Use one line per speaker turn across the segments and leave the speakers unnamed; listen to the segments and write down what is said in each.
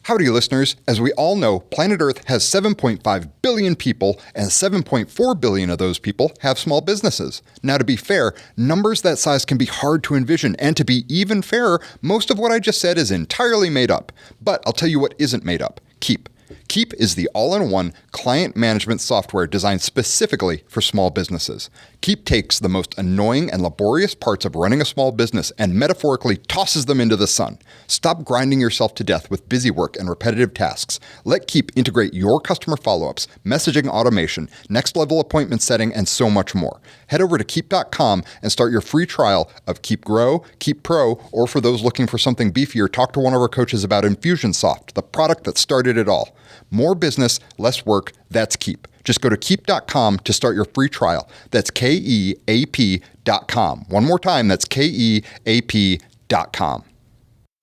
Howdy, listeners. As we all know, planet Earth has 7.5 billion people, and 7.4 billion of those people have small businesses. Now, to be fair, numbers that size can be hard to envision, and to be even fairer, most of what I just said is entirely made up. But I'll tell you what isn't made up. Keap. Keap is the all-in-one client management software designed specifically for small businesses. Keap takes the most annoying and laborious parts of running a small business and metaphorically tosses them into the sun. Stop grinding yourself to death with busy work and repetitive tasks. Let Keap integrate your customer follow-ups, messaging automation, next-level appointment setting, and so much more. Head over to Keap.com and start your free trial of Keap Grow, Keap Pro, or for those looking for something beefier, talk to one of our coaches about Infusionsoft, the product that started it all. More business, less work, that's Keap. Just go to Keap.com to start your free trial. That's Keap.com. One more time, that's Keap.com.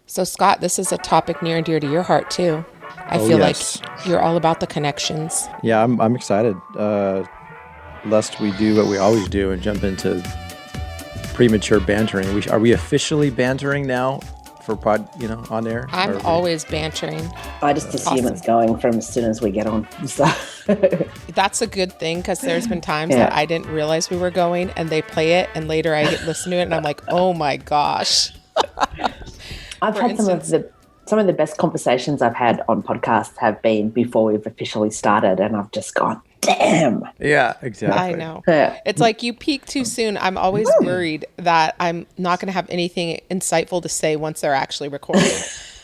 So, Scott, this is a topic near and dear to your heart, too. I feel like you're all about the connections.
Yeah, I'm excited. Lest we do what we always do and jump into premature bantering. Are we officially bantering now for on air?
I'm always bantering.
I just assume it's going from as soon as we get on. So.
That's a good thing, because there's been times that I didn't realize we were going, and they play it, and later I listen to it, and I'm like, oh my gosh.
I've had some of the best conversations I've had on podcasts have been before we've officially started, and I've just gone, damn.
Yeah, exactly.
I know. Yeah. It's like you peak too soon. I'm always worried that I'm not going to have anything insightful to say once they're actually recording.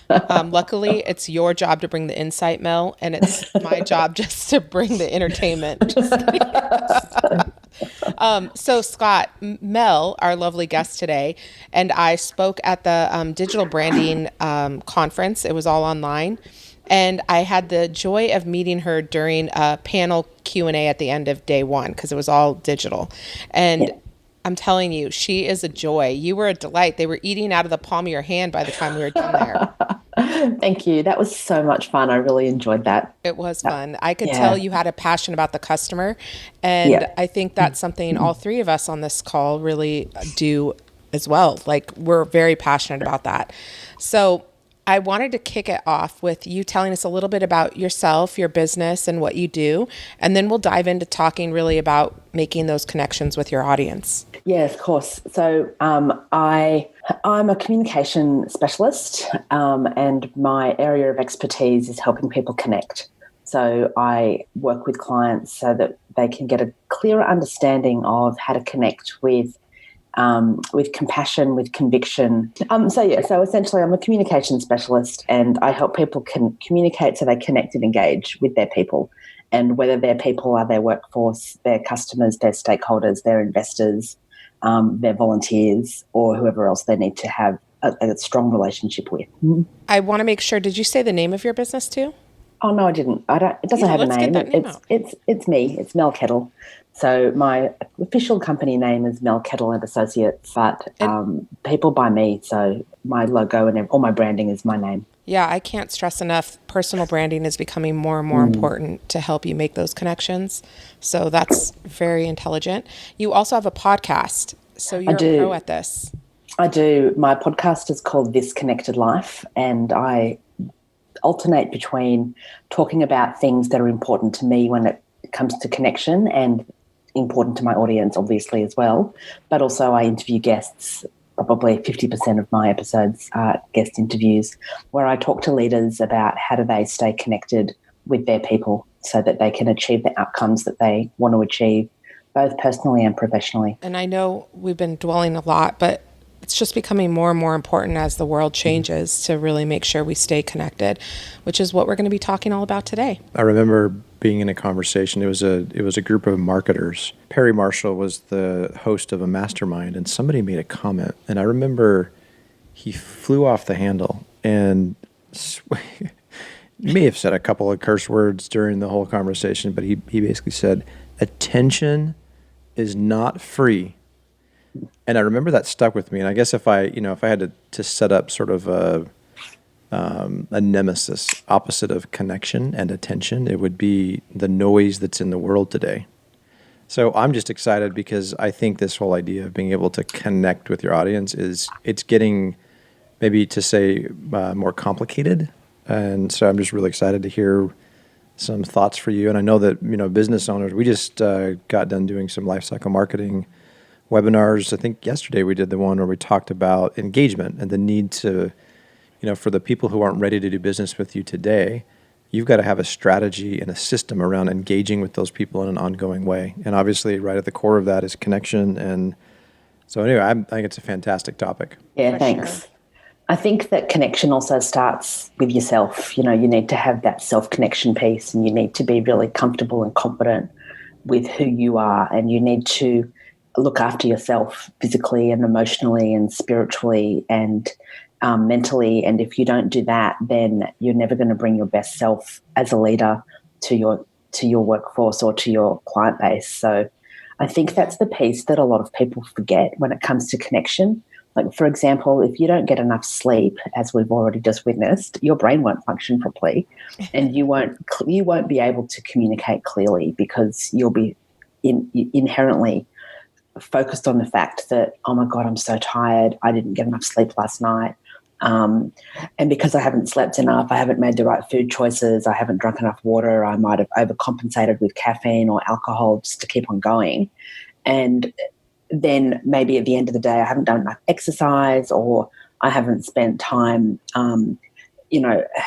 Luckily, it's your job to bring the insight, Mel, and it's my job just to bring the entertainment. So Scott, Mel, our lovely guest today, and I spoke at the digital branding conference. It was all online. And I had the joy of meeting her during a panel Q&A at the end of day one, because it was all digital. And I'm telling you, she is a joy. You were a delight. They were eating out of the palm of your hand by the time we were done there.
Thank you. That was so much fun. I really enjoyed that.
It was fun. I could tell you had a passion about the customer. And I think that's something all three of us on this call really do as well. Like, we're very passionate about that. So I wanted to kick it off with you telling us a little bit about yourself, your business, and what you do. And then we'll dive into talking really about making those connections with your audience.
Yeah, of course. So I'm a communication specialist, and my area of expertise is helping people connect. So I work with clients so that they can get a clearer understanding of how to connect with compassion, with conviction. So essentially I'm a communication specialist, and I help people communicate so they connect and engage with their people. And whether their people are their workforce, their customers, their stakeholders, their investors, their volunteers, or whoever else they need to have a strong relationship with.
I want to make sure, did you say the name of your business too?
Oh, no, I didn't. It doesn't have a name. It's me. It's Mel Kettle. So my official company name is Mel Kettle and Associates, but people buy me. So my logo and all my branding is my name.
Yeah, I can't stress enough. Personal branding is becoming more and more important to help you make those connections. So that's very intelligent. You also have a podcast. So you're a pro at this.
I do. My podcast is called This Connected Life, and I alternate between talking about things that are important to me when it comes to connection and important to my audience, obviously, as well. But also I interview guests. Probably 50% of my episodes are guest interviews, where I talk to leaders about how do they stay connected with their people so that they can achieve the outcomes that they want to achieve, both personally and professionally.
And I know we've been dwelling a lot, but it's just becoming more and more important as the world changes to really make sure we stay connected, which is what we're going to be talking all about today.
I remember being in a conversation. It was a group of marketers. Perry Marshall was the host of a mastermind, and somebody made a comment, and I remember he flew off the handle and he may have said a couple of curse words during the whole conversation, but he basically said, attention is not free. And I remember that stuck with me. And I guess if I had to set up sort of a nemesis opposite of connection and attention, it would be the noise that's in the world today. So I'm just excited because I think this whole idea of being able to connect with your audience it's getting, maybe to say more complicated, And so I'm just really excited to hear some thoughts for you. And I know that, business owners, we just got done doing some lifecycle marketing webinars. I think yesterday we did the one where we talked about engagement and the need to, for the people who aren't ready to do business with you today, you've got to have a strategy and a system around engaging with those people in an ongoing way. And obviously right at the core of that is connection. And so anyway, I think it's a fantastic topic.
Yeah,
For
thanks.
sure.
I think that connection also starts with yourself. You need to have that self-connection piece, and you need to be really comfortable and confident with who you are, and you need to look after yourself physically and emotionally and spiritually and mentally. And if you don't do that, then you're never going to bring your best self as a leader to your workforce or to your client base. So I think that's the piece that a lot of people forget when it comes to connection. Like, for example, if you don't get enough sleep, as we've already just witnessed, your brain won't function properly, and you won't be able to communicate clearly, because you'll be inherently focused on the fact that, oh my God, I'm so tired. I didn't get enough sleep last night. And because I haven't slept enough, I haven't made the right food choices, I haven't drunk enough water, I might have overcompensated with caffeine or alcohol just to keep on going. And then maybe at the end of the day, I haven't done enough exercise, or I haven't spent time,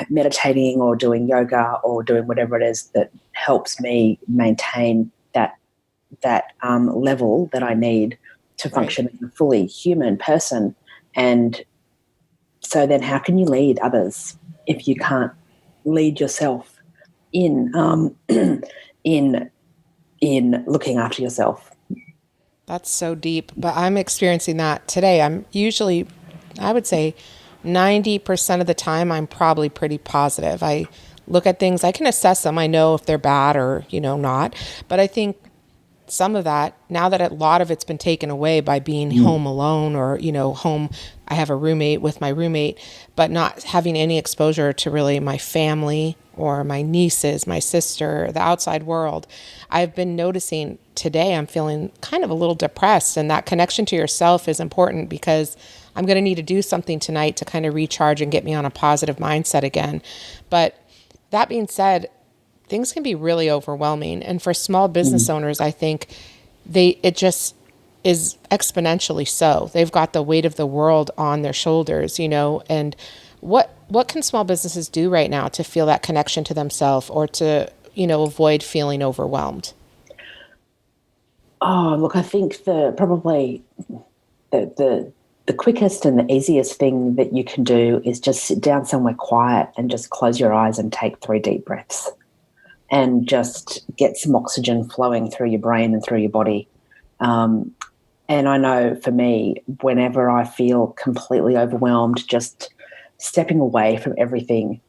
meditating or doing yoga or doing whatever it is that helps me maintain that level that I need to function as a fully human person. And so then how can you lead others if you can't lead yourself in looking after yourself?
That's so deep, but I'm experiencing that today. I'm usually, I would say 90% of the time, I'm probably pretty positive. I look at things, I can assess them. I know if they're bad or, not. But I think some of that, now that a lot of it's been taken away by being home alone or, home, I have a roommate with my roommate, but not having any exposure to really my family or my nieces, my sister, the outside world. I've been noticing today I'm feeling kind of a little depressed, and that connection to yourself is important, because I'm going to need to do something tonight to kind of recharge and get me on a positive mindset again. But that being said, things can be really overwhelming. And for small business owners, I think it just is exponentially so. They've got the weight of the world on their shoulders, and what can small businesses do right now to feel that connection to themselves, or to, avoid feeling overwhelmed?
Oh, look, I think the quickest and the easiest thing that you can do is just sit down somewhere quiet and just close your eyes and take 3 deep breaths, and just get some oxygen flowing through your brain and through your body. And I know for me, whenever I feel completely overwhelmed, just stepping away from everything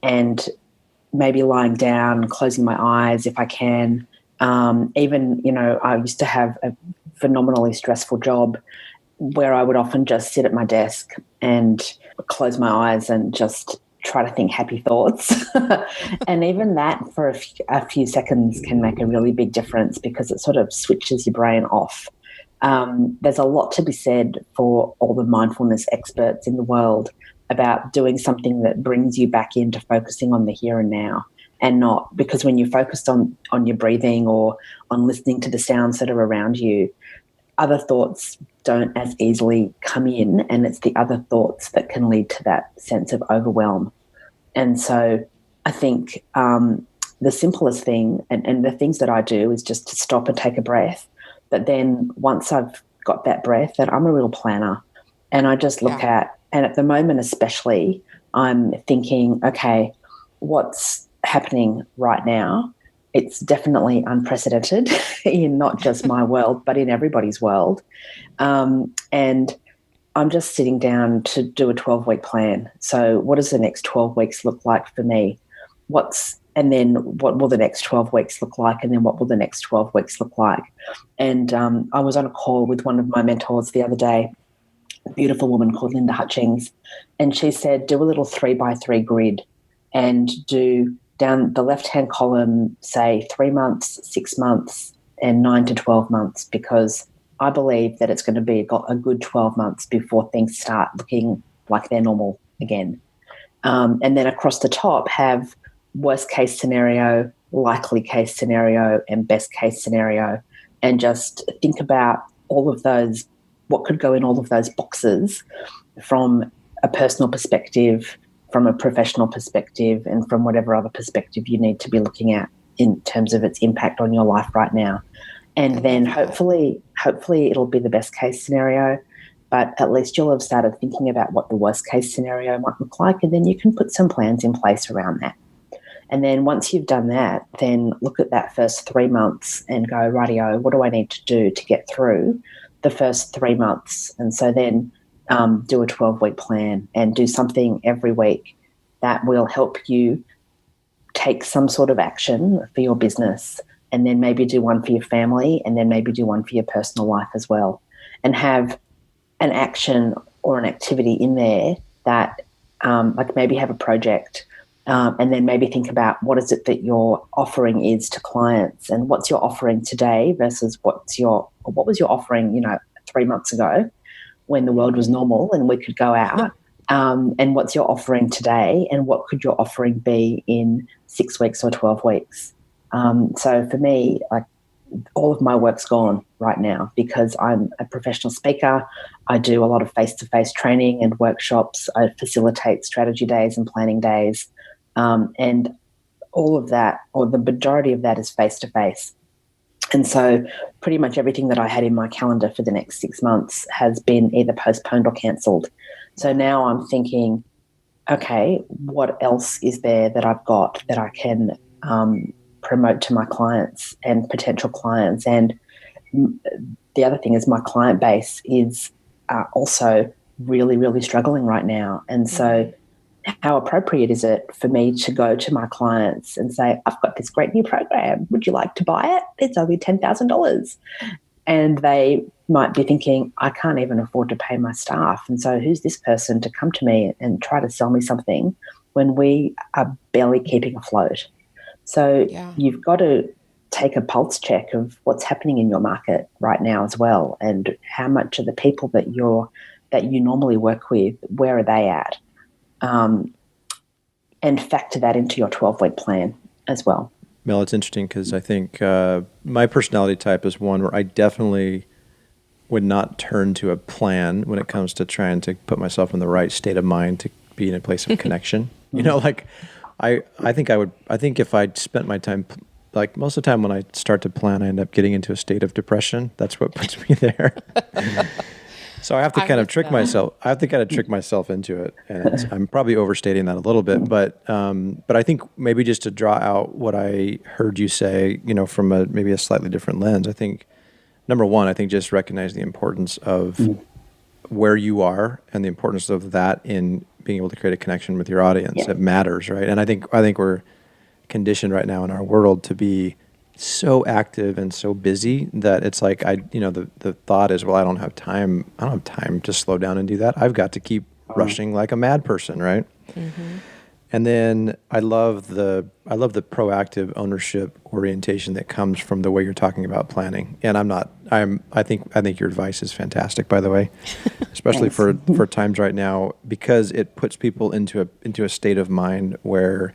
and maybe lying down, closing my eyes if I can. Even, I used to have a phenomenally stressful job where I would often just sit at my desk and close my eyes and just try to think happy thoughts. And even that for a few seconds can make a really big difference, because it sort of switches your brain off. There's a lot to be said for all the mindfulness experts in the world about doing something that brings you back into focusing on the here and now, and not, because when you're focused on your breathing or on listening to the sounds that are around you, other thoughts don't as easily come in, and it's the other thoughts that can lead to that sense of overwhelm. And so I think the simplest thing, and the things that I do, is just to stop and take a breath. But then once I've got that breath, that I'm a real planner, and I just look at, and at the moment especially, I'm thinking, okay, what's happening right now? It's definitely unprecedented in not just my world, but in everybody's world. And I'm just sitting down to do a 12-week plan. So what does the next 12 weeks look like for me? And then what will the next 12 weeks look like? And then what will the next 12 weeks look like? And I was on a call with one of my mentors the other day, a beautiful woman called Linda Hutchings, and she said, do a little 3x3 grid and do down the left-hand column, say 3 months, 6 months, and 9 to 12 months, because I believe that it's going to be a good 12 months before things start looking like they're normal again. And then across the top have worst case scenario, likely case scenario, and best case scenario. And just think about all of those, what could go in all of those boxes from a personal perspective, from a professional perspective, and from whatever other perspective you need to be looking at in terms of its impact on your life right now. And then hopefully it'll be the best case scenario, but at least you'll have started thinking about what the worst case scenario might look like, and then you can put some plans in place around that. And then once you've done that, then look at that first 3 months and go, rightio, what do I need to do to get through the first 3 months? And so then do a 12-week plan and do something every week that will help you take some sort of action for your business, and then maybe do one for your family, and then maybe do one for your personal life as well, and have an action or an activity in there that like maybe have a project, and then maybe think about what is it that your offering is to clients, and what's your offering today versus what was your offering 3 months ago when the world was normal and we could go out, and what's your offering today, and what could your offering be in 6 weeks or 12 weeks. So for me, like, all of my work's gone right now because I'm a professional speaker. I do a lot of face-to-face training and workshops. I facilitate strategy days and planning days. And all of that, or the majority of that, is face-to-face. And so pretty much everything that I had in my calendar for the next 6 months has been either postponed or cancelled. So now I'm thinking, okay, what else is there that I've got that I can promote to my clients and potential clients? And the other thing is my client base is also really, really struggling right now. And so how appropriate is it for me to go to my clients and say, I've got this great new program. Would you like to buy it? It's only $10,000. And they might be thinking, I can't even afford to pay my staff. And so who's this person to come to me and try to sell me something when we are barely keeping afloat? So you've got to take a pulse check of what's happening in your market right now as well, and how much of the people that you normally work with, where are they at? And factor that into your 12-week plan as well.
Mel, it's interesting because I think my personality type is one where I definitely would not turn to a plan when it comes to trying to put myself in the right state of mind to be in a place of connection. I think if I'd spent my time, like most of the time when I start to plan, I end up getting into a state of depression. That's what puts me there. So I have to kind of trick myself. I have to kind of trick myself into it, and I'm probably overstating that a little bit. But I think maybe just to draw out what I heard you say, from maybe a slightly different lens. I think number one, just recognize the importance of where you are and the importance of that in being able to create a connection with your audience. Yeah. It matters, right? And I think we're conditioned right now in our world to be so active and so busy that it's like the thought is, well, I don't have time to slow down and do that. I've got to keep rushing like a mad person, right? Mm-hmm. And then I love the proactive ownership orientation that comes from the way you're talking about planning. And I think your advice is fantastic, by the way, especially for times right now, because it puts people into a state of mind where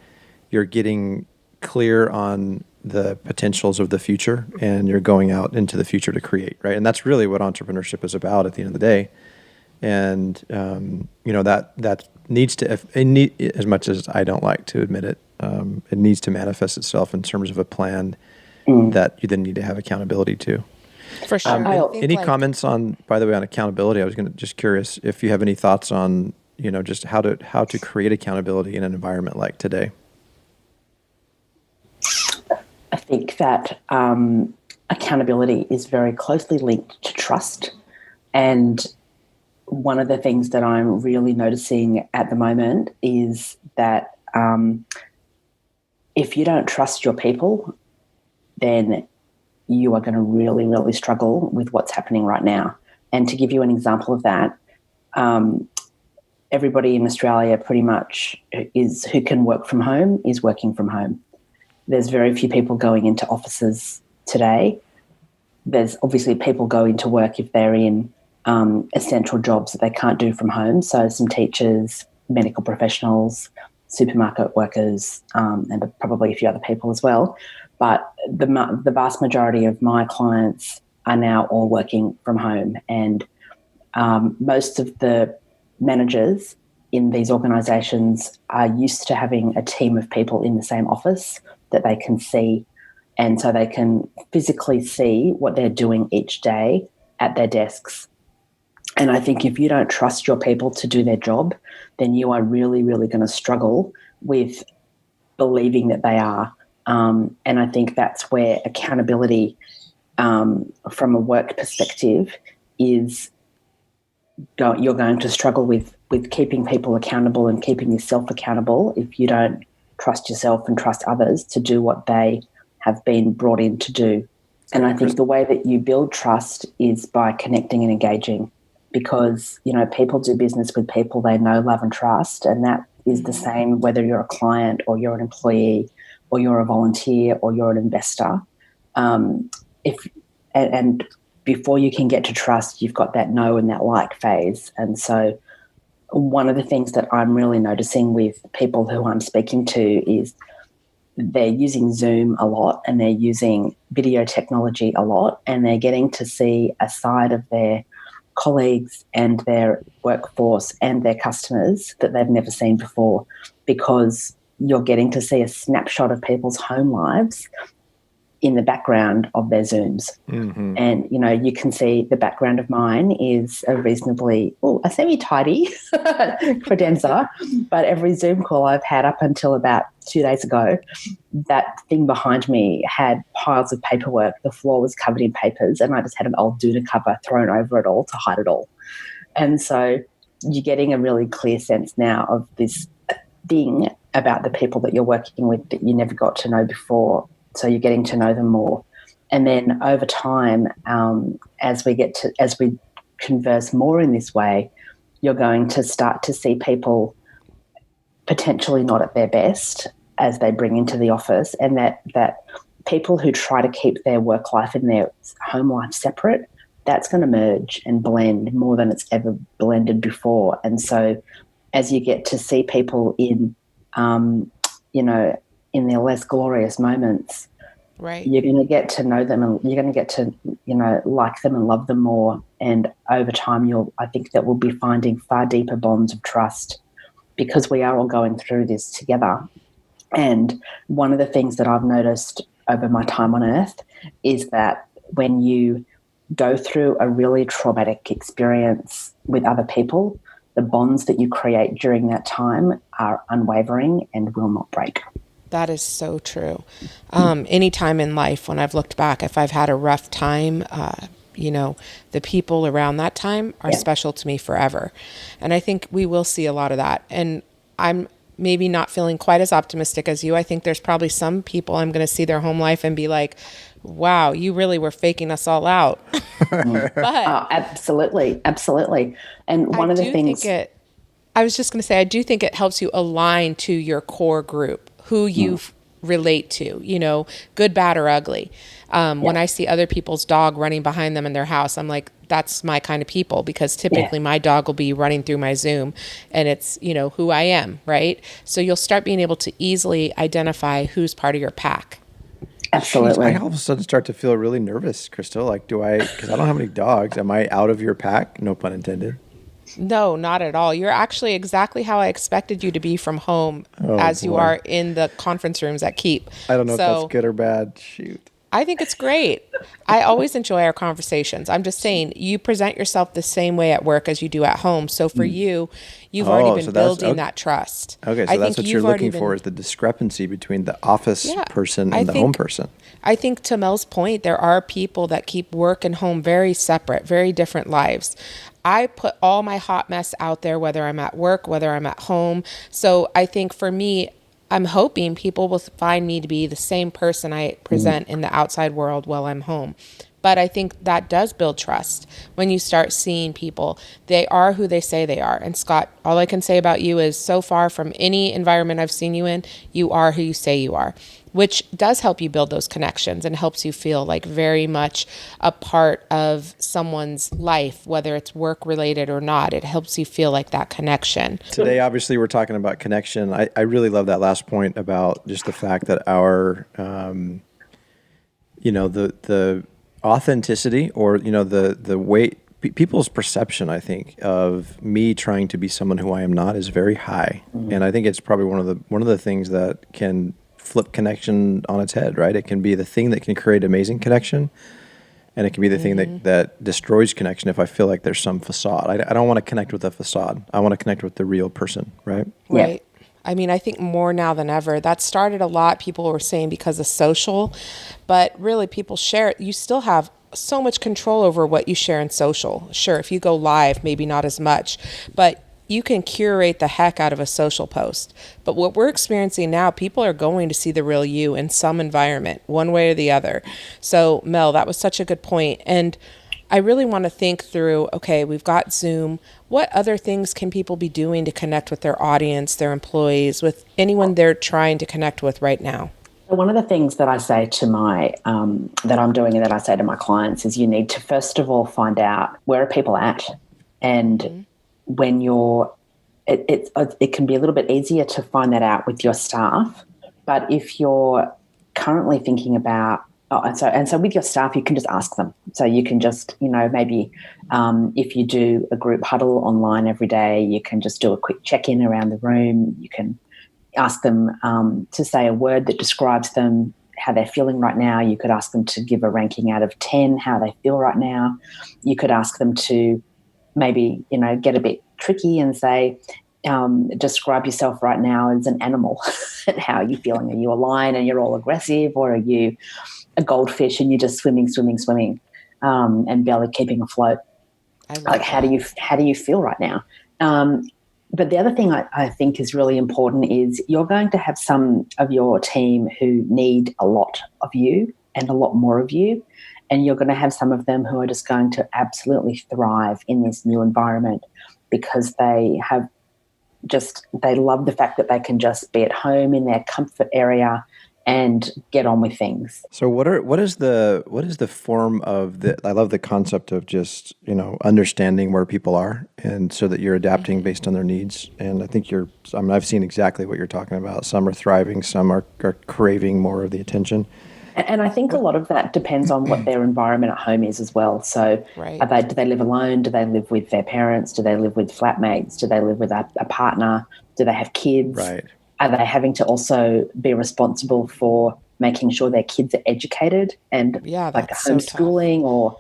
you're getting clear on the potentials of the future and you're going out into the future to create, right? And that's really what entrepreneurship is about at the end of the day. And that needs to, as much as I don't like to admit it, it needs to manifest itself in terms of a plan that you then need to have accountability to.
For sure.
Any comments on accountability? I was just curious if you have any thoughts on just how to create accountability in an environment like today.
I think that accountability is very closely linked to trust. And one of the things that I'm really noticing at the moment is that if you don't trust your people, then you are going to really, really struggle with what's happening right now. And to give you an example of that, everybody in Australia pretty much who can work from home is working from home. There's very few people going into offices today. There's obviously people going to work if they're in essential jobs that they can't do from home. So some teachers, medical professionals, supermarket workers, and probably a few other people as well. But the vast majority of my clients are now all working from home, and most of the managers in these organisations are used to having a team of people in the same office that they can see, and so they can physically see what they're doing each day at their desks. And I think if you don't trust your people to do their job, then you are really, really going to struggle with believing that they are. And I think that's where accountability from a work perspective is you're going to struggle with keeping people accountable and keeping yourself accountable if you don't trust yourself and trust others to do what they have been brought in to do. And I think the way that you build trust is by connecting and engaging, because, you know, people do business with people they know, love and trust, and that is the same whether you're a client or you're an employee or you're a volunteer or you're an investor. And before you can get to trust, you've got that know and that like phase. And so one of the things that I'm really noticing with people who I'm speaking to is they're using Zoom a lot and they're using video technology a lot, and they're getting to see a side of their colleagues and their workforce and their customers that they've never seen before, because you're getting to see a snapshot of people's home lives in the background of their Zooms. Mm-hmm. And, you know, you can see the background of mine is a reasonably, a semi-tidy credenza, but every Zoom call I've had up until about 2 days ago, that thing behind me had piles of paperwork. The floor was covered in papers, and I just had an old doona cover thrown over it all to hide it all. And so you're getting a really clear sense now of this thing about the people that you're working with that you never got to know before. So you're getting to know them more. And then over time, as we converse more in this way, you're going to start to see people potentially not at their best as they bring into the office, and that people who try to keep their work life and their home life separate, that's going to merge and blend more than it's ever blended before. And so as you get to see people in, in their less glorious moments,
right,
you're going to get to know them, and you're going to get to, like them and love them more. And over time, I think that we'll be finding far deeper bonds of trust, because we are all going through this together. And one of the things that I've noticed over my time on Earth is that when you go through a really traumatic experience with other people, the bonds that you create during that time are unwavering and will not break.
That is so true. Any time in life when I've looked back, if I've had a rough time, the people around that time are special to me forever. And I think we will see a lot of that. And I'm maybe not feeling quite as optimistic as you. I think there's probably some people I'm going to see their home life and be like, wow, you really were faking us all out. But
absolutely. Absolutely. And one of the things
I was just going to say, I do think it helps you align to your core group, who you relate to, good, bad, or ugly. When I see other people's dog running behind them in their house, I'm like, that's my kind of people, because typically my dog will be running through my Zoom, and it's, who I am, right? So you'll start being able to easily identify who's part of your pack.
Absolutely.
Jeez, I all of a sudden start to feel really nervous, Crystal. Like, because I don't have any dogs. Am I out of your pack? No pun intended.
No, not at all. You're actually exactly how I expected you to be from home you are in the conference rooms at Keap.
I don't know if that's good or bad. Shoot.
I think it's great. I always enjoy our conversations. I'm just saying, you present yourself the same way at work as you do at home. So for you've already been building that trust.
Okay, so that's what you're looking for, is the discrepancy between the office person and the home person.
I think, to Mel's point, there are people that keep work and home very separate, very different lives. I put all my hot mess out there, whether I'm at work, whether I'm at home. So I think for me, I'm hoping people will find me to be the same person I present in the outside world while I'm home. But I think that does build trust when you start seeing people. They are who they say they are. And Scott, all I can say about you is so far from any environment I've seen you in, you are who you say you are, which does help you build those connections and helps you feel like very much a part of someone's life, whether it's work related or not. It helps you feel like that connection.
Today, obviously, we're talking about connection. I really love that last point about just the fact that our, the authenticity or, the way people's perception, I think, of me trying to be someone who I am not is very high. Mm-hmm. And I think it's probably one of the things that can flip connection on its head, right? It can be the thing that can create amazing connection, and it can be the thing that destroys connection if I feel like there's some facade. I don't want to connect with a facade. I want to connect with the real person, right?
Right. Yeah. I mean, I think more now than ever. That started a lot, people were saying, because of social, but really people share it. You still have so much control over what you share in social. Sure, if you go live, maybe not as much, but you can curate the heck out of a social post. But what we're experiencing now, people are going to see the real you in some environment, one way or the other. So Mel, that was such a good point. And I really want to think through, okay, we've got Zoom. What other things can people be doing to connect with their audience, their employees, with anyone they're trying to connect with right now?
One of the things that I say to that I'm doing and that I say to my clients is you need to first of all find out where are people at. And when it can be a little bit easier to find that out with your staff. But if you're currently thinking about, so with your staff, you can just ask them. So you can just, maybe if you do a group huddle online every day, you can just do a quick check-in around the room. You can ask them to say a word that describes them, how they're feeling right now. You could ask them to give a ranking out of 10, how they feel right now. You could ask them to maybe, get a bit tricky and say, describe yourself right now as an animal and how are you feeling? Are you a lion and you're all aggressive, or are you a goldfish and you're just swimming, and barely keeping afloat? Like, how do you feel right now? But the other thing I think is really important is you're going to have some of your team who need a lot of you and a lot more of you. And you're going to have some of them who are just going to absolutely thrive in this new environment because they love the fact that they can just be at home in their comfort area and get on with things.
So what is the form of I love the concept of just, understanding where people are, and so that you're adapting based on their needs. And I think I've seen exactly what you're talking about. Some are thriving, some are craving more of the attention.
And I think a lot of that depends on what their environment at home is as well. So do they live alone? Do they live with their parents? Do they live with flatmates? Do they live with a partner? Do they have kids?
Right.
Are they having to also be responsible for making sure their kids are educated and like homeschooling or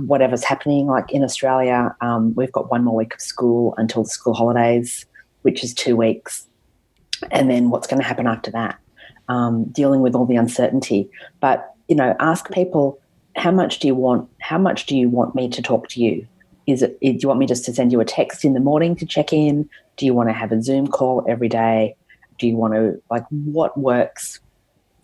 whatever's happening? Like in Australia, we've got one more week of school until the school holidays, which is 2 weeks. And then what's going to happen after that? Dealing with all the uncertainty. But, ask people, how much do you want me to talk to you? Do you want me just to send you a text in the morning to check in? Do you want to have a Zoom call every day? Do you want to, what works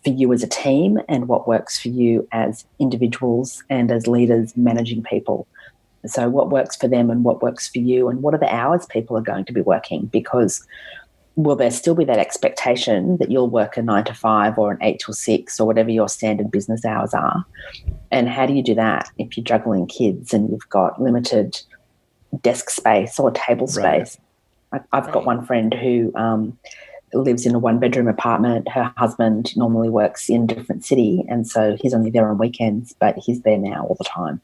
for you as a team and what works for you as individuals and as leaders managing people? So what works for them and what works for you, and what are the hours people are going to be working? Because will there still be that expectation that you'll work a 9 to 5 or an 8 till 6 or whatever your standard business hours are? And how do you do that if you're juggling kids and you've got limited desk space or table space? I've got one friend who lives in a 1-bedroom apartment. Her husband normally works in a different city, and so he's only there on weekends, but he's there now all the time.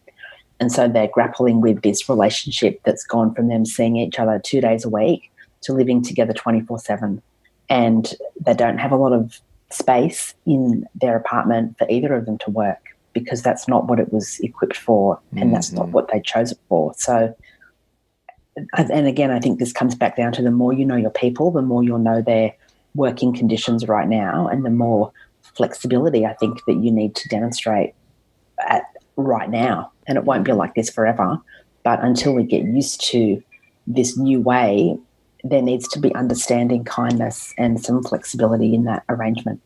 And so they're grappling with this relationship that's gone from them seeing each other 2 days a week to living together 24/7. And they don't have a lot of space in their apartment for either of them to work because that's not what it was equipped for, and that's not what they chose it for. So, and again, I think this comes back down to the more you know your people, the more you'll know their working conditions right now, and the more flexibility I think that you need to demonstrate right now. And it won't be like this forever, but until we get used to this new way, there needs to be understanding, kindness, and some flexibility in that arrangement.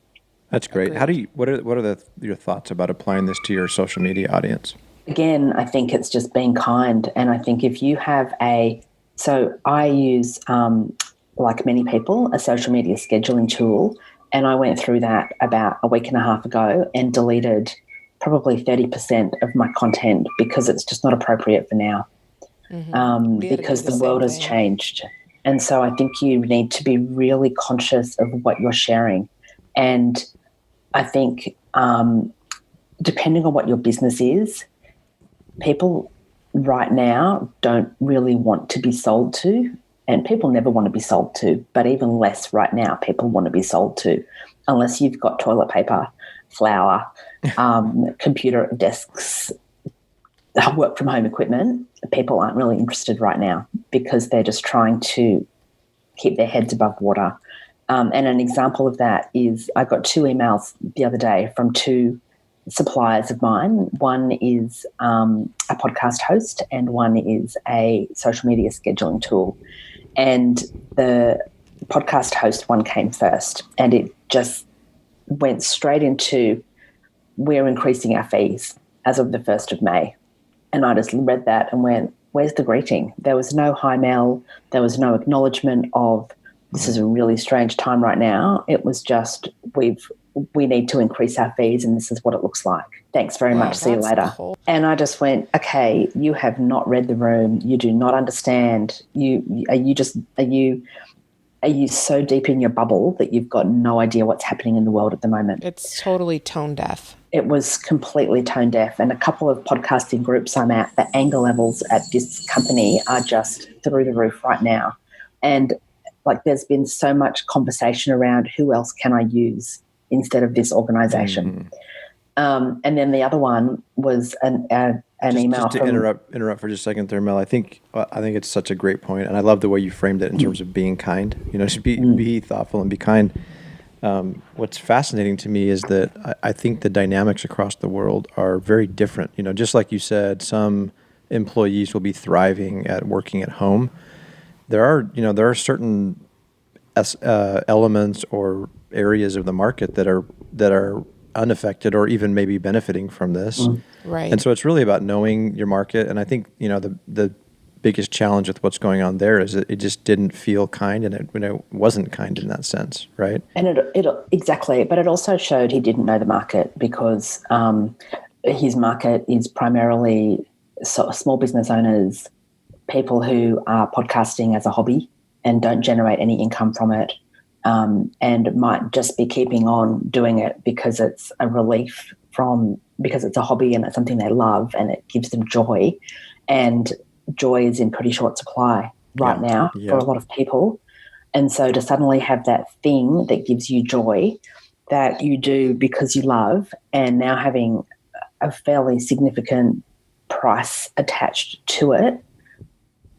That's great.
Agreed.
How do you? What are your thoughts about applying this to your social media audience?
Again, I think it's just being kind. And I think if you have so I use, like many people, a social media scheduling tool. And I went through that about a week and a half ago and deleted probably 30% of my content because it's just not appropriate for now. Because the world has changed. And so I think you need to be really conscious of what you're sharing. And I think depending on what your business is, people right now don't really want to be sold to, and people never want to be sold to, but even less right now people want to be sold to, unless you've got toilet paper, flour, computer desks, work from home equipment. People aren't really interested right now because they're just trying to keep their heads above water. And an example of that is I got 2 emails the other day from 2 suppliers of mine. One is a podcast host and one is a social media scheduling tool. And the podcast host one came first, and it just went straight into, we're increasing our fees as of the 1st of May. And I just read that and went, where's the greeting? There was no hi, Mel. There was no acknowledgement of, this is a really strange time right now. It was just, we need to increase our fees and this is what it looks like. Thanks very much. See you later. Cool. And I just went, okay, you have not read the room. You do not understand. Are you so deep in your bubble that you've got no idea what's happening in the world at the moment?
It's totally tone deaf.
It was completely tone deaf. And a couple of podcasting groups I'm at, the anger levels at this company are just through the roof right now. And like there's been so much conversation around who else can I use instead of this organization. And then the other one was an email.
Just to interrupt for just a second there, Mel. I think it's such a great point, and I love the way you framed it in terms of being kind. Just be thoughtful and be kind. What's fascinating to me is that I think the dynamics across the world are very different. Just like you said, some employees will be thriving at working at home. There are certain elements or areas of the market that are unaffected or even maybe benefiting from this.
Right.
And so it's really about knowing your market. And I think, the biggest challenge with what's going on there is that it just didn't feel kind, and it wasn't kind in that sense, right?
And it exactly, but it also showed he didn't know the market because his market is primarily small business owners, people who are podcasting as a hobby and don't generate any income from it, and might just be keeping on doing it because it's a relief because it's a hobby and it's something they love and it gives them joy. And joy is in pretty short supply right now for a lot of people. And so to suddenly have that thing that gives you joy that you do because you love, and now having a fairly significant price attached to it,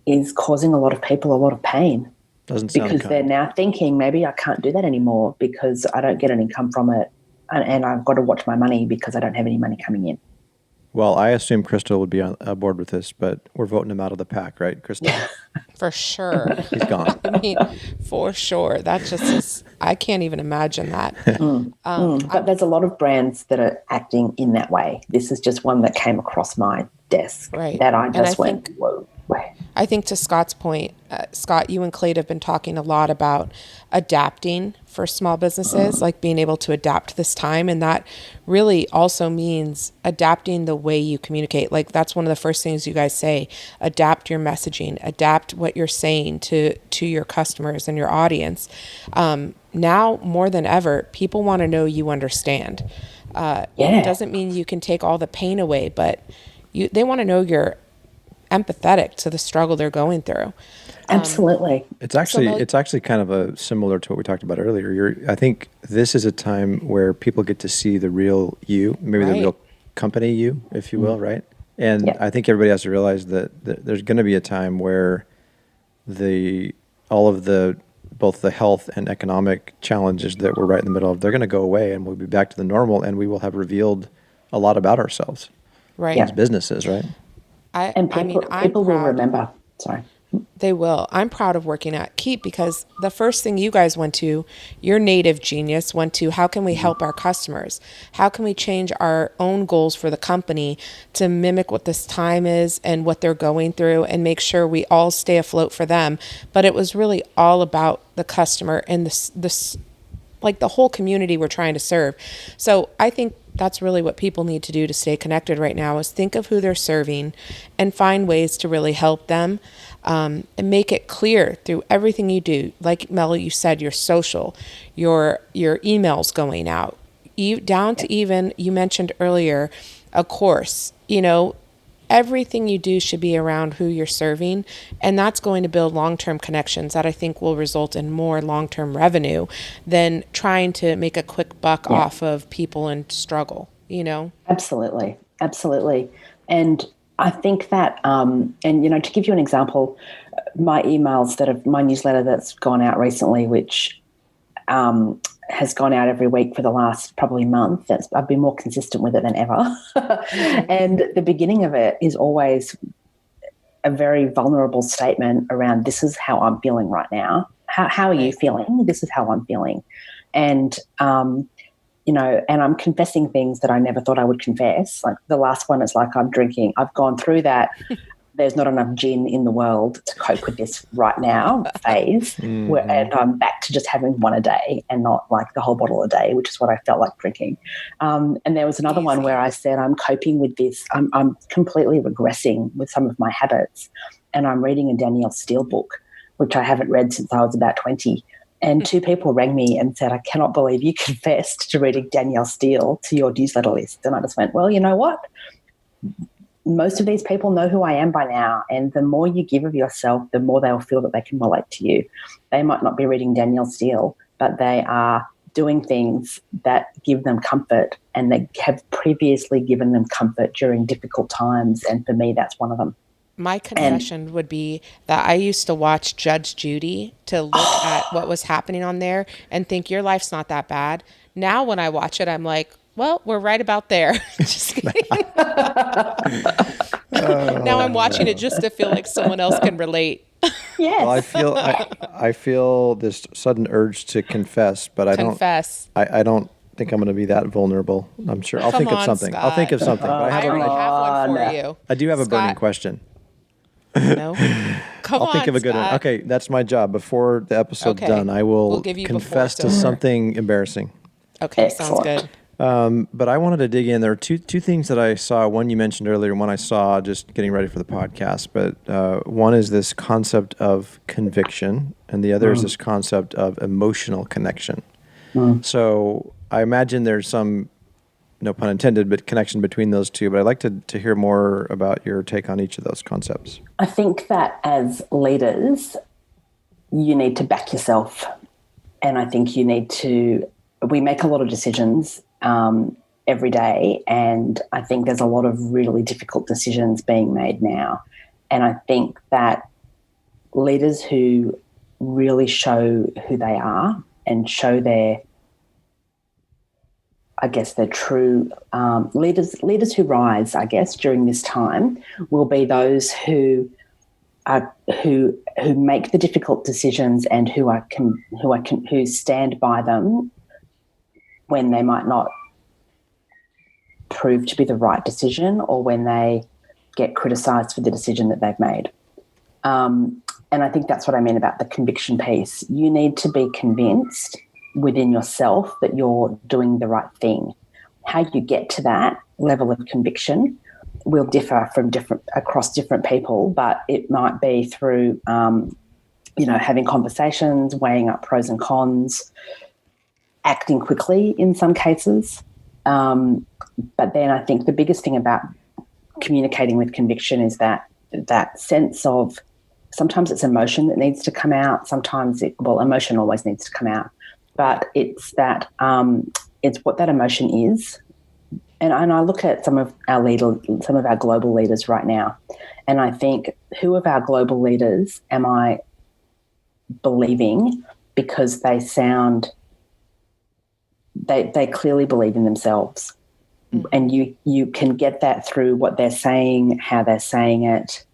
is causing a lot of people a lot of pain.
Doesn't sound
because
kind.
They're now thinking, maybe I can't do that anymore because I don't get an income from it, and I've got to watch my money because I don't have any money coming in.
Well, I assume Crystal would be on board with this, but we're voting him out of the pack, right, Crystal?
For sure.
He's gone.
I mean, for sure. That just is, I can't even imagine that.
But there's a lot of brands that are acting in that way. This is just one that came across my desk that I just went, whoa.
I think to Scott's point, Scott, you and Clayton have been talking a lot about adapting for small businesses, like being able to adapt this time. And that really also means adapting the way you communicate. Like that's one of the first things you guys say, adapt your messaging, adapt what you're saying to your customers and your audience. Now more than ever, people want to know you understand. It doesn't mean you can take all the pain away, but they want to know you're empathetic to the struggle they're going through.
Absolutely.
It's actually kind of similar to what we talked about earlier. I think this is a time where people get to see the real you, maybe the real company you, if you will, right? And I think everybody has to realize that there's going to be a time where all of both the health and economic challenges that we're right in the middle of, they're going to go away, and we'll be back to the normal, and we will have revealed a lot about ourselves,
right?
As businesses, right?
People will remember. Sorry.
They will. I'm proud of working at Keap because the first thing you guys went to, your native genius went to, how can we help our customers? How can we change our own goals for the company to mimic what this time is and what they're going through and make sure we all stay afloat for them? But it was really all about the customer and this like the whole community we're trying to serve. So I think that's really what people need to do to stay connected right now is think of who they're serving and find ways to really help them, and make it clear through everything you do. Like Mel, you said, your social, your emails going out, down to even, you mentioned earlier, a course, everything you do should be around who you're serving, and that's going to build long-term connections that I think will result in more long-term revenue than trying to make a quick buck off of people and struggle,
Absolutely. And I think that, to give you an example, my newsletter that's gone out recently, which has gone out every week for the last probably month. I've been more consistent with it than ever. And the beginning of it is always a very vulnerable statement around, this is how I'm feeling right now. How are you feeling? This is how I'm feeling. And, and I'm confessing things that I never thought I would confess. Like the last one is like, I'm drinking. I've gone through that. There's not enough gin in the world to cope with this right now phase.
Mm-hmm.
And I'm back to just having one a day and not like the whole bottle a day, which is what I felt like drinking. And there was another one where I said, I'm coping with this. I'm completely regressing with some of my habits. And I'm reading a Danielle Steele book, which I haven't read since I was about 20. And 2 people rang me and said, I cannot believe you confessed to reading Danielle Steele to your newsletter list. And I just went, well, you know what? Most of these people know who I am by now, and the more you give of yourself, the more they'll feel that they can relate to you. They might not be reading Danielle Steele, but they are doing things that give them comfort, and they have previously given them comfort during difficult times, and for me, that's one of them.
My confession would be that I used to watch Judge Judy to look at what was happening on there and think your life's not that bad. Now when I watch it, I'm like, well, we're right about there. Just kidding. Now I'm watching it just to feel like someone else can relate.
Yes.
Well, I feel this sudden urge to confess, but I don't think I'm going to be that vulnerable. I'm sure I'll think of something.
Scott.
I'll think of something. But
I already have one for you.
I do have a burning question.
No.
I'll think of a good one. Okay, that's my job. Before the episode's done, I will confess to something embarrassing.
Okay, sounds good.
But I wanted to dig in. There are two things that I saw. One you mentioned earlier, one I saw just getting ready for the podcast. But one is this concept of conviction, and the other is this concept of emotional connection. So I imagine there's some, no pun intended, but connection between those two. But I'd like to hear more about your take on each of those concepts.
I think that as leaders, you need to back yourself. And I think we make a lot of decisions every day. And I think there's a lot of really difficult decisions being made now. And I think that leaders who really show who they are and show their true leaders who rise, I guess, during this time will be those who make the difficult decisions and who stand by them when they might not prove to be the right decision or when they get criticised for the decision that they've made. And I think that's what I mean about the conviction piece. You need to be convinced within yourself that you're doing the right thing. How you get to that level of conviction will differ across different people, but it might be through, having conversations, weighing up pros and cons, acting quickly in some cases. But then I think the biggest thing about communicating with conviction is that sense of, sometimes it's emotion that needs to come out. Sometimes emotion always needs to come out, but it's that, it's what that emotion is. And I look at some of our global leaders right now, and I think, who of our global leaders am I believing because they clearly believe in themselves. And you can get that through what they're saying, how they're saying it,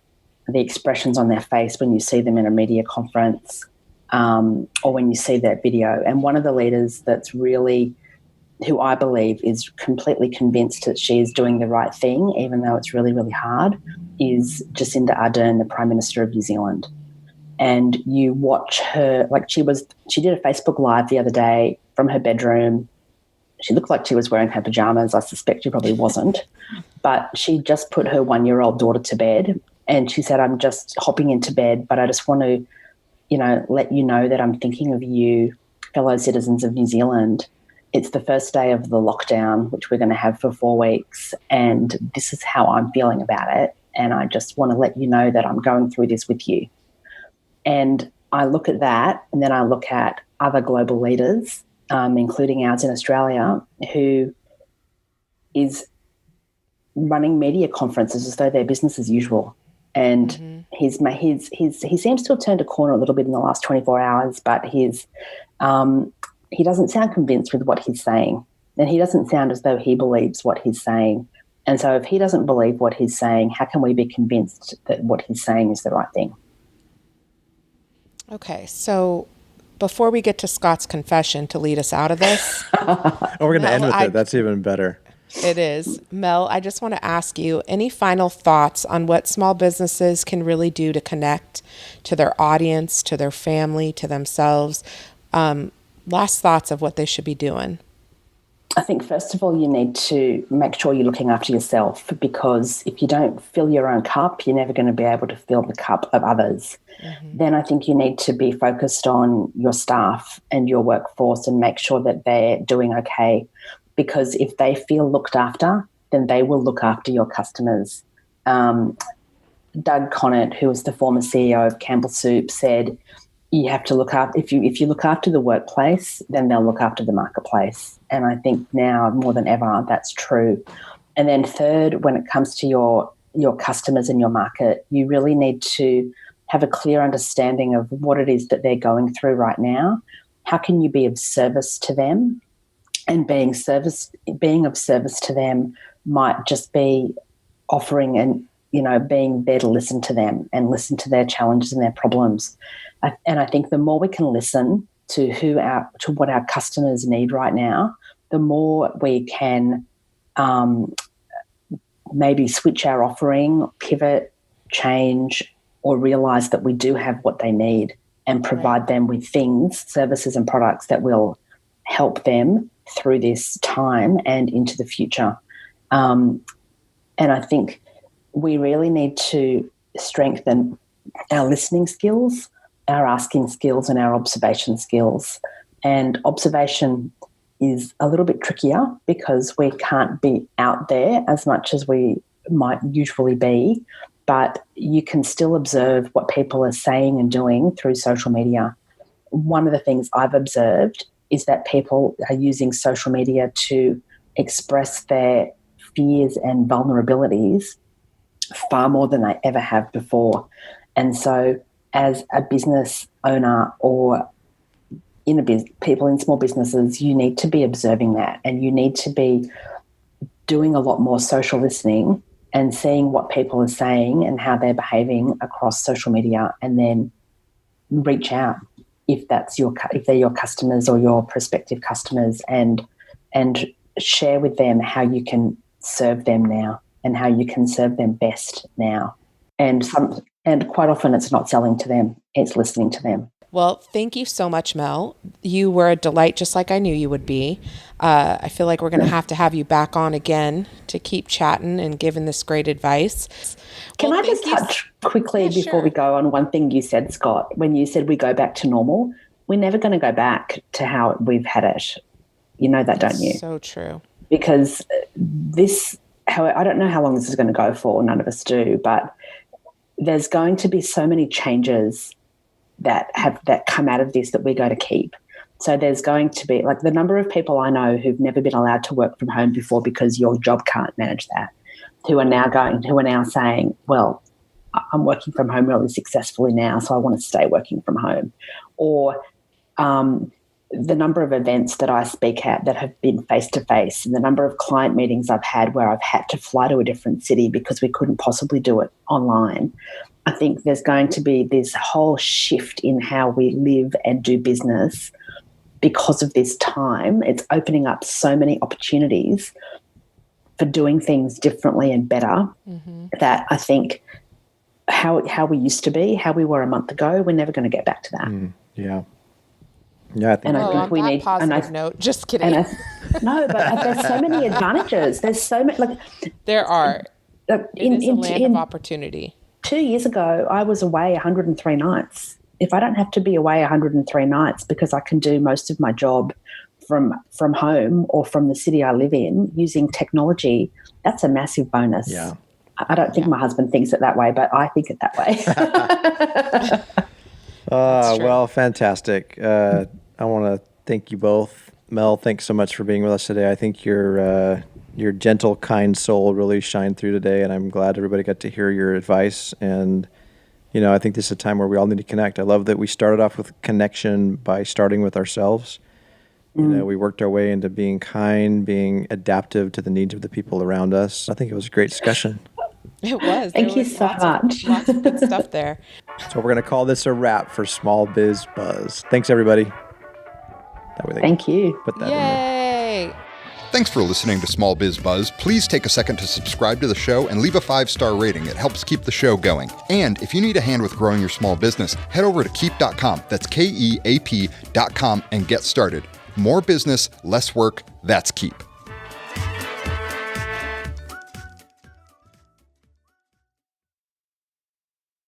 the expressions on their face when you see them in a media conference, or when you see their video. And one of the leaders that's really, who I believe is completely convinced that she is doing the right thing, even though it's really, really hard, is Jacinda Ardern, the Prime Minister of New Zealand. And you watch her, like she did a Facebook Live the other day from her bedroom. She looked like she was wearing her pajamas. I suspect she probably wasn't. But she just put her 1-year-old daughter to bed, and she said, I'm just hopping into bed, but I just want to, let you know that I'm thinking of you, fellow citizens of New Zealand. It's the first day of the lockdown, which we're going to have for 4 weeks, and this is how I'm feeling about it. And I just want to let you know that I'm going through this with you. And I look at that, and then I look at other global leaders, including ours in Australia, who is running media conferences as though they're business as usual. And he seems to have turned a corner a little bit in the last 24 hours, but he doesn't sound convinced with what he's saying, and he doesn't sound as though he believes what he's saying. And so if he doesn't believe what he's saying, how can we be convinced that what he's saying is the right thing?
Okay, so before we get to Scott's confession to lead us out of this.
We're going to end with it. That's even better.
It is. Mel, I just want to ask you, any final thoughts on what small businesses can really do to connect to their audience, to their family, to themselves? Last thoughts of what they should be doing.
I think, first of all, you need to make sure you're looking after yourself, because if you don't fill your own cup, you're never going to be able to fill the cup of others. Then I think you need to be focused on your staff and your workforce and make sure that they're doing okay, because if they feel looked after, then they will look after your customers. Doug Conant, who was the former CEO of Campbell Soup, said, you have to look after, if you look after the workplace, then they'll look after the marketplace. And I think now more than ever that's true. And then third, when it comes to your customers and your market, you really need to have a clear understanding of what it is that they're going through right now. How can you be of service to them? And being of service to them might just be offering and, being there to listen to them and listen to their challenges and their problems. And I think the more we can listen to what our customers need right now, the more we can maybe switch our offering, pivot, change, or realise that we do have what they need and provide them with things, services and products that will help them through this time and into the future. And I think we really need to strengthen our listening skills, our asking skills, and our observation skills. And observation is a little bit trickier because we can't be out there as much as we might usually be, but you can still observe what people are saying and doing through social media. One of the things I've observed is that people are using social media to express their fears and vulnerabilities far more than they ever have before. And so as a business owner or people in small businesses, you need to be observing that, and you need to be doing a lot more social listening and seeing what people are saying and how they're behaving across social media, and then reach out if they're your customers or your prospective customers, and share with them how you can serve them now and how you can serve them best now. And quite often it's not selling to them, it's listening to them.
Well, thank you so much, Mel. You were a delight, just like I knew you would be. I feel like we're going to have you back on again to keep chatting and giving this great advice.
Can I just touch quickly before we go on one thing you said, Scott? When you said we go back to normal, we're never going to go back to how we've had it. You know that, don't you?
So true.
Because I don't know how long this is going to go for, none of us do, but there's going to be so many changes that come out of this that we're going to keep. So there's going to be, like, the number of people I know who've never been allowed to work from home before because your job can't manage that, who are now saying, well, I'm working from home really successfully now, so I want to stay working from home. Or the number of events that I speak at that have been face-to-face, and the number of client meetings I've had where I've had to fly to a different city because we couldn't possibly do it online. I think there's going to be this whole shift in how we live and do business because of this time. It's opening up so many opportunities for doing things differently and better that I think how we used to be, how we were a month ago, we're never going to get back to that.
Yeah. Yeah, I think,
And I think
on
we
that
need
positive note, just kidding.
no, but there's so many advantages. There's so many.
There are. It is a land of opportunity.
2 years ago, I was away 103 nights. If I don't have to be away 103 nights because I can do most of my job from home or from the city I live in using technology, that's a massive bonus.
Yeah.
I don't think my husband thinks it that way, but I think it that way.
Well, fantastic. I want to thank you both. Mel, thanks so much for being with us today. I think your gentle, kind soul really shined through today, and I'm glad everybody got to hear your advice. And, I think this is a time where we all need to connect. I love that we started off with connection by starting with ourselves. We worked our way into being kind, being adaptive to the needs of the people around us. I think it was a great discussion.
It was.
Thank you so much.
Lots of good stuff there.
So we're going to call this a wrap for Small Biz Buzz. Thanks, everybody. That way
Thank you.
Put that in
Yay!
there.
Thanks for listening to Small Biz Buzz. Please take a second to subscribe to the show and leave a 5-star rating. It helps keep the show going. And if you need a hand with growing your small business, head over to Keap.com. That's Keap.com and get started. More business, less work. That's Keap.